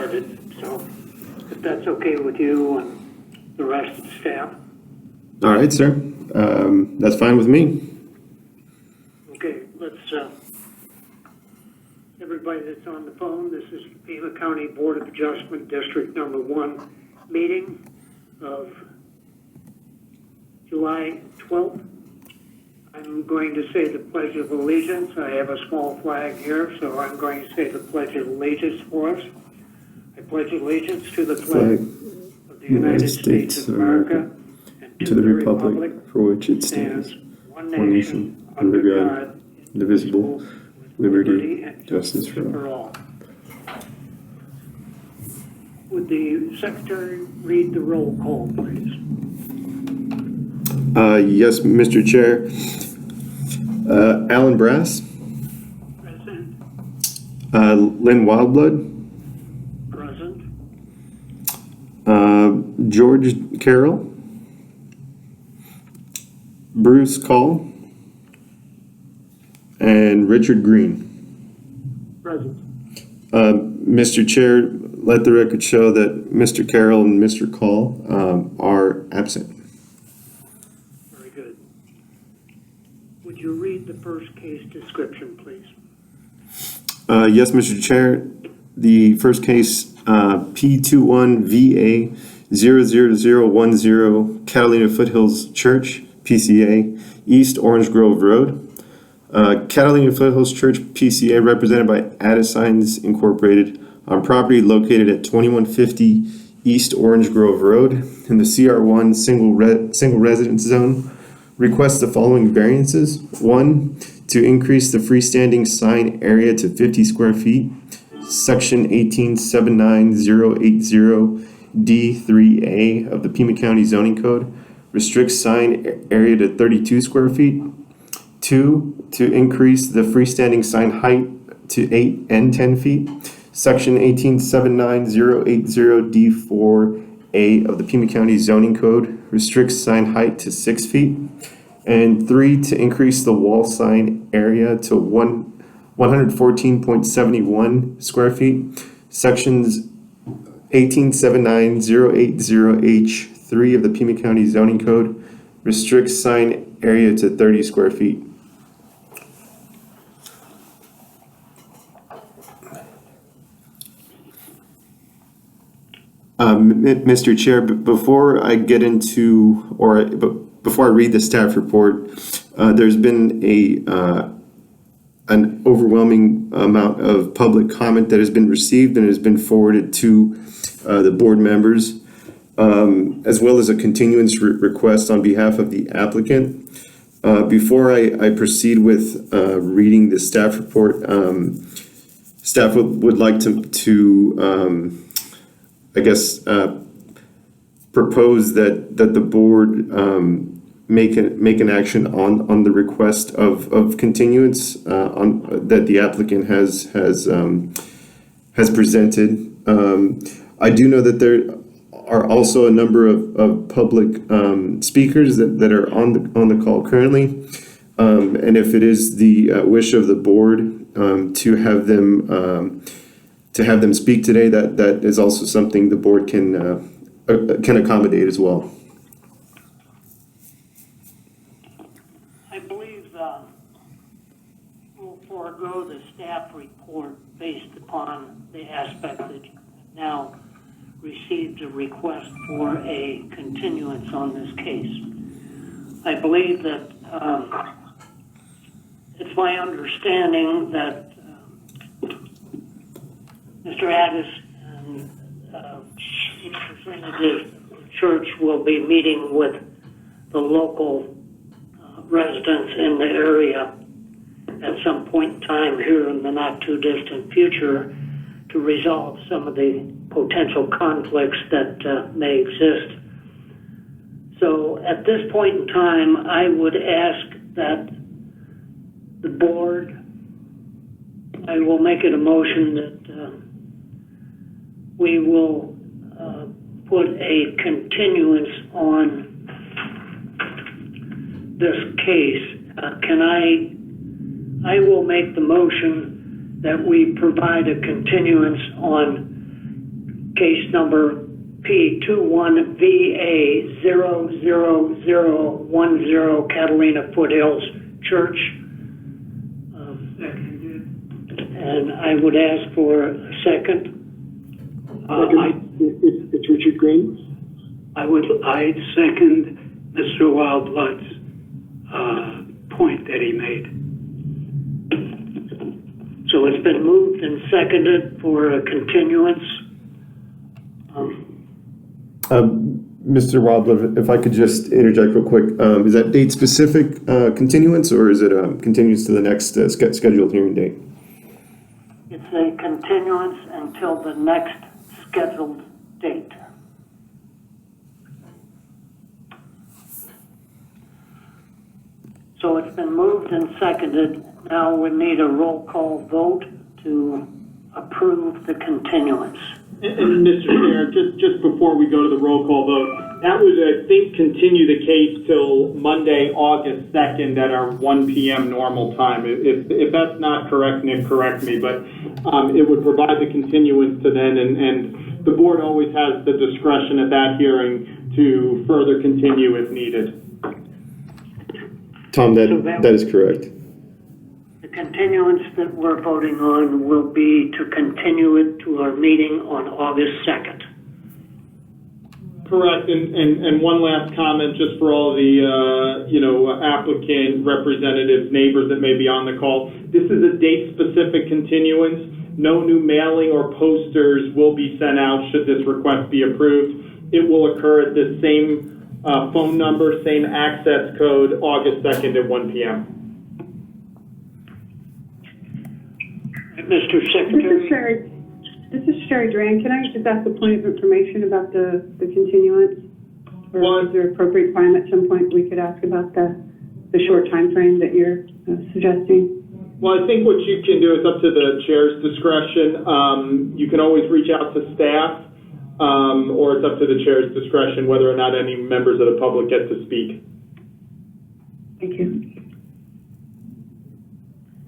started. So if that's okay with you and the rest of the staff. All right, sir. That's fine with me. Okay, let's, everybody that's on the phone, this is the Pima County Board of Adjustment District Number 1 meeting of July 12th. I'm going to say the Pledge of Allegiance. I have a small flag here, so I'm going to say the Pledge of Allegiance for us. I pledge allegiance to the flag of the United States of America and to the republic for which it stands, one nation, under God, indivisible, with liberty and justice for all. Would the Secretary read the roll call, please? Yes, Mr. Chair. Alan Brass. Present. Lynn Wildblood. Present. George Carroll. Bruce Call. And Richard Green. Present. Mr. Chair, let the record show that Mr. Carroll and Mr. Call are absent. Very good. Would you read the first case description, please? Yes, Mr. Chair. The first case, P21VA00010, Catalina Foothills Church, PCA, East Orange Grove Road. Catalina Foothills Church, PCA, represented by Addisines Incorporated, on property located at 2150 East Orange Grove Road in the CR1 single residence zone, requests the following variances. 1, to increase the freestanding sign area to 50 square feet. Section 1879080D3A of the Pima County Zoning Code restricts sign area to 32 square feet. 2, to increase the freestanding sign height to 8 and 10 feet. Section 1879080D4A of the Pima County Zoning Code restricts sign height to 6 feet. And 3, to increase the wall sign area to 114.71 square feet. Sections 1879080H3 of the Pima County Zoning Code restricts sign area to 30 square feet. Mr. Chair, before I get into, before I read the staff report, there's been an overwhelming amount of public comment that has been received and has been forwarded to the board members, as well as a continuance request on behalf of the applicant. Before I proceed with reading the staff report, staff would like to I guess, propose that the board make an action on the request of continuance that the applicant has presented. I do know that there are also a number of public speakers that are on the call currently, and if it is the wish of the board to have them speak today, that is also something the board can accommodate as well. I believe we'll forego the staff report based upon the aspect that now received a request for a continuance on this case. I believe that it's my understanding that Mr. Addis and Representative Church will be meeting with the local residents in the area at some point in time here in the not too distant future to resolve some of the potential conflicts that may exist. So at this point in time, I would ask that the board, I will make it a motion that we will put a continuance on this case. I will make the motion that we provide a continuance on case number P21VA00010 Catalina Foothills Church. And I would ask for a second. It's Richard Green. I second Mr. Wildblood's point that he made. So it's been moved and seconded for a continuance. Mr. Wildblood, if I could just interject real quick, is that date specific continuance, or is it continuance to the next scheduled hearing date? It's a continuance until the next scheduled date. So it's been moved and seconded. Now we need a roll call vote to approve the continuance. And Mr. Chair, just before we go to the roll call vote, that would, I think, continue the case till Monday, August 2nd at our 1 p.m. normal time. If that's not correct, Nick, correct me, but it would provide the continuance to then, and the board always has the discretion at that hearing to further continue if needed. Tom, that is correct. The continuance that we're voting on will be to continue it to our meeting on August 2nd. Correct, and one last comment just for all the, applicant representatives, neighbors that may be on the call. This is a date-specific continuance. No new mailing or posters will be sent out should this request be approved. It will occur at the same phone number, same access code, August 2nd at 1 p.m. Mr. Secretary? This is Sherry Duran. Can I just ask a point of information about the continuance? Or is there appropriate time at some point we could ask about the short time frame that you're suggesting? Well, I think what you can do is up to the chair's discretion. You can always reach out to staff, or it's up to the chair's discretion whether or not any members of the public get to speak. Thank you.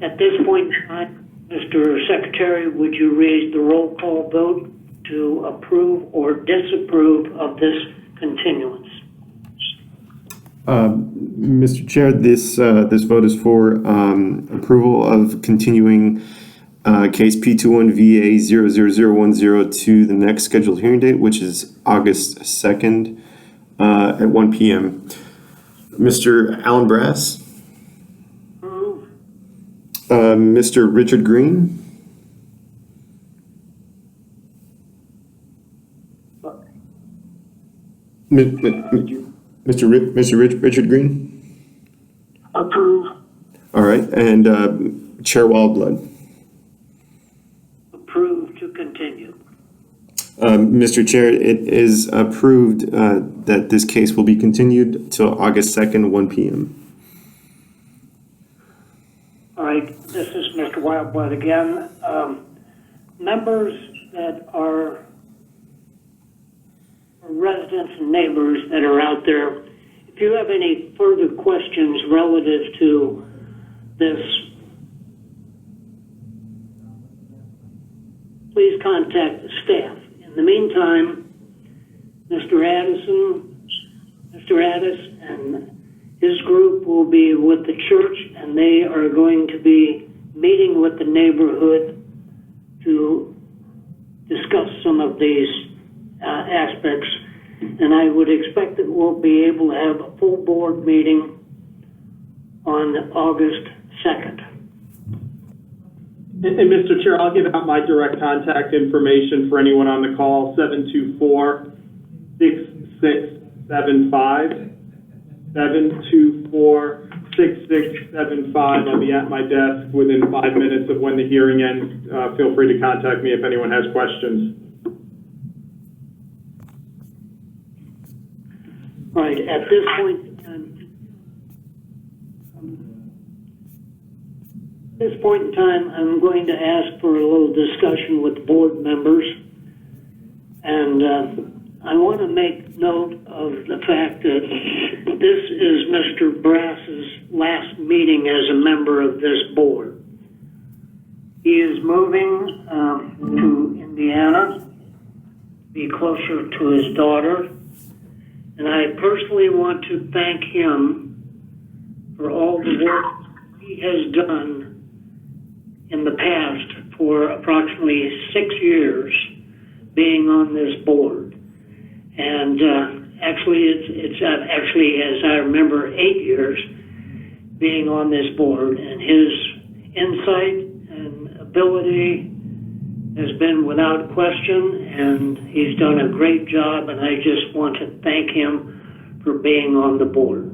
At this point in time, Mr. Secretary, would you raise the roll call vote to approve or disapprove of this continuance? Mr. Chair, this vote is for approval of continuing case P21VA00010 to the next scheduled hearing date, which is August 2nd at 1 p.m. Mr. Alan Brass? Approve. Mr. Richard Green? Mr. Richard Green? Approve. All right, and Chair Wildblood? Approve to continue. Mr. Chair, it is approved that this case will be continued till August 2nd, 1 p.m. All right, this is Mr. Wildblood again. Members that are residents and neighbors that are out there, if you have any further questions relative to this, please contact the staff. In the meantime, Mr. Addis and his group will be with the church, and they are going to be meeting with the neighborhood to discuss some of these aspects. And I would expect that we'll be able to have a full board meeting on August 2nd. And Mr. Chair, I'll give out my direct contact information for anyone on the call, 724-6675. 724-6675. I'll be at my desk within 5 minutes of when the hearing ends. Feel free to contact me if anyone has questions. Right, at this point in time, I'm going to ask for a little discussion with board members. And I want to make note of the fact that this is Mr. Brass's last meeting as a member of this board. He is moving to Indiana, be closer to his daughter. And I personally want to thank him for all the work he has done in the past for approximately 6 years being on this board. And actually, it's actually, as I remember, 8 years being on this board. And his insight and ability has been without question, and he's done a great job, and I just want to thank him for being on the board.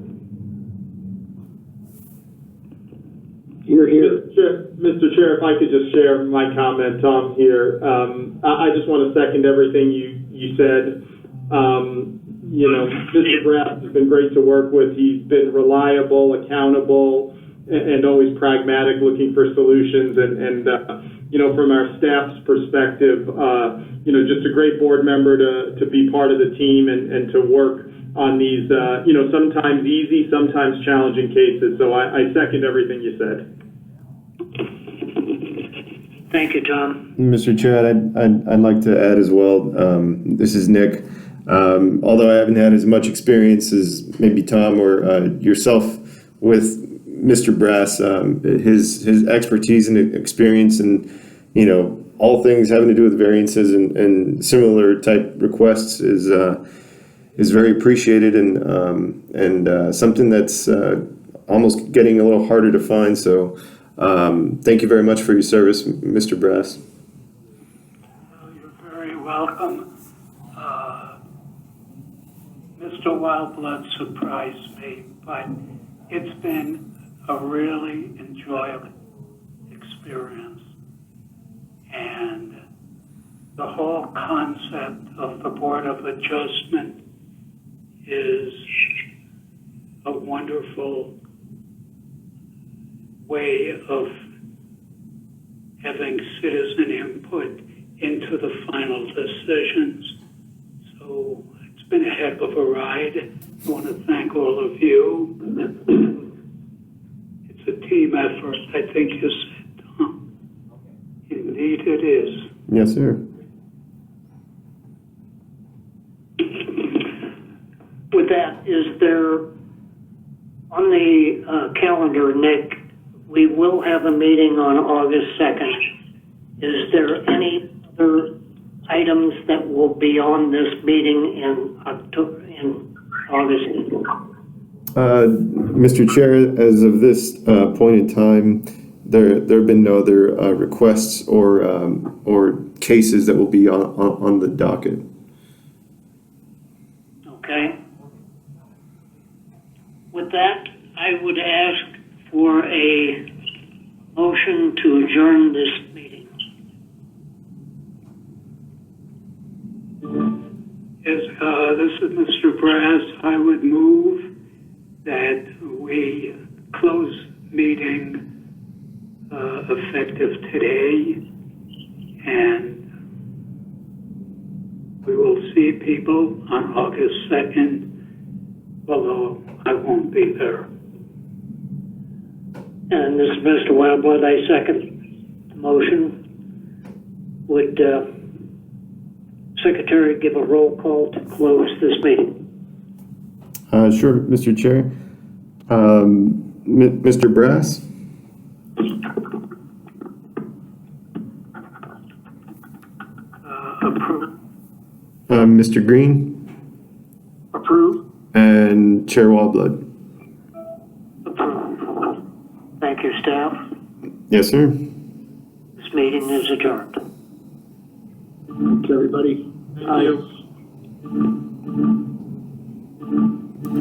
You're here. Mr. Chair, if I could just share my comment, Tom, here. I just want to second everything you said. Mr. Graff has been great to work with. He's been reliable, accountable, and always pragmatic, looking for solutions. And from our staff's perspective, just a great board member to be part of the team and to work on these, sometimes easy, sometimes challenging cases. So I second everything you said. Thank you, Tom. Mr. Chair, I'd like to add as well. This is Nick. Although I haven't had as much experience as maybe Tom or yourself with Mr. Brass, his expertise and experience and all things having to do with variances and similar type requests is very appreciated and something that's almost getting a little harder to find. So thank you very much for your service, Mr. Brass. You're very welcome. Mr. Wildblood surprised me, but it's been a really enjoyable experience. And the whole concept of the Board of Adjustment is a wonderful way of having citizen input into the final decisions. So it's been a heck of a ride. I want to thank all of you. It's a team effort, I think you said, Tom. Indeed it is. Yes, sir. With that, is there, on the calendar, Nick, we will have a meeting on August 2nd. Is there any other items that will be on this meeting in August? Mr. Chair, as of this point in time, there have been no other requests or cases that will be on the docket. Okay. With that, I would ask for a motion to adjourn this meeting. Yes, this is Mr. Brass. I would move that we close meeting effective today, and we will see people on August 2nd, although I won't be there. And this is Mr. Wildblood. I second the motion. Would Secretary give a roll call to close this meeting? Sure, Mr. Chair. Mr. Brass? Approve. Mr. Green? Approve. And Chair Wildblood? Approved. Thank you, staff. Yes, sir. This meeting is adjourned. Thanks, everybody. Thank you.